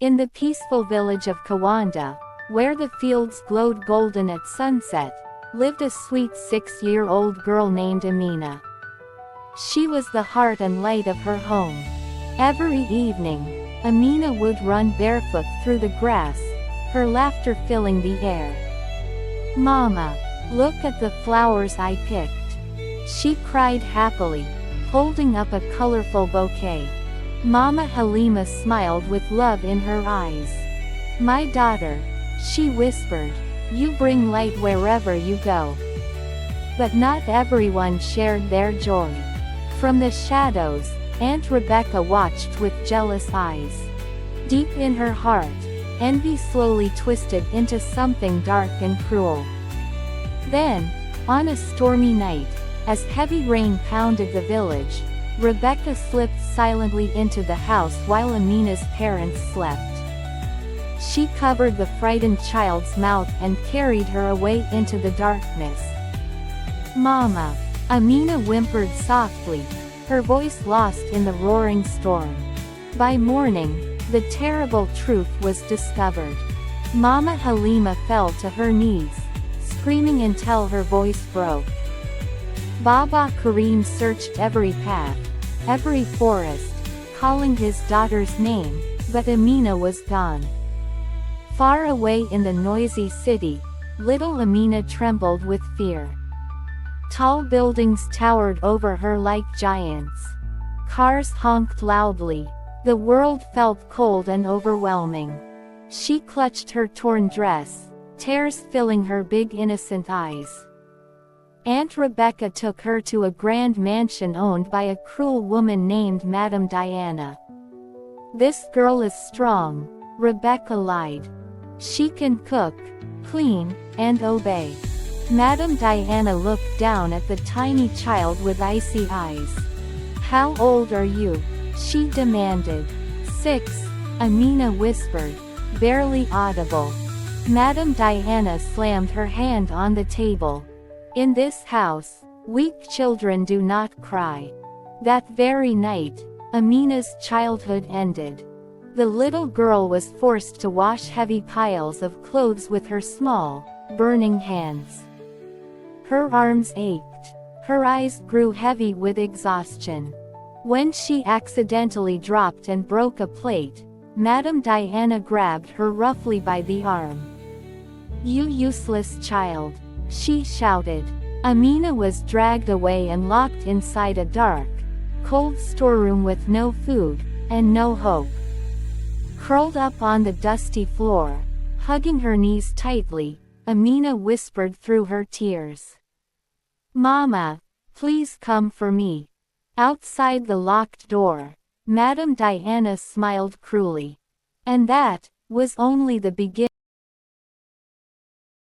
In the peaceful village of Kawanda, where the fields glowed golden at sunset, lived a sweet 6-year-old girl named Amina. She was the heart and light of her home. Every evening, Amina would run barefoot through the grass, her laughter filling the air. "Mama, look at the flowers I picked," she cried happily, holding up a colorful bouquet. Mama Halima smiled with love in her eyes. "My daughter," she whispered, "you bring light wherever you go." But not everyone shared their joy. From the shadows, Aunt Rebecca watched with jealous eyes. Deep in her heart, envy slowly twisted into something dark and cruel. Then, on a stormy night, as heavy rain pounded the village, Rebecca slipped silently into the house while Amina's parents slept. She covered the frightened child's mouth and carried her away into the darkness. "Mama," Amina whimpered softly, her voice lost in the roaring storm. By morning, the terrible truth was discovered. Mama Halima fell to her knees, screaming until her voice broke. Baba Karim searched every path, every forest, calling his daughter's name, but Amina was gone. Far away in the noisy city, little Amina trembled with fear. Tall buildings towered over her like giants. Cars honked loudly. The world felt cold and overwhelming. She clutched her torn dress, tears filling her big innocent eyes. Aunt Rebecca took her to a grand mansion owned by a cruel woman named Madame Diana. "This girl is strong," Rebecca lied. "She can cook, clean, and obey." Madame Diana looked down at the tiny child with icy eyes. "How old are you?" she demanded. "6, Amina whispered, barely audible. Madame Diana slammed her hand on the table. "In this house, weak children do not cry." That very night, Amina's childhood ended. The little girl was forced to wash heavy piles of clothes with her small, burning hands. Her arms ached. Her eyes grew heavy with exhaustion. When she accidentally dropped and broke a plate, Madame Diana grabbed her roughly by the arm. "You useless child," she shouted. Amina was dragged away and locked inside a dark, cold storeroom with no food, and no hope. Curled up on the dusty floor, hugging her knees tightly, Amina whispered through her tears. "Mama, please come for me." Outside the locked door, Madame Diana smiled cruelly. And that was only the beginning.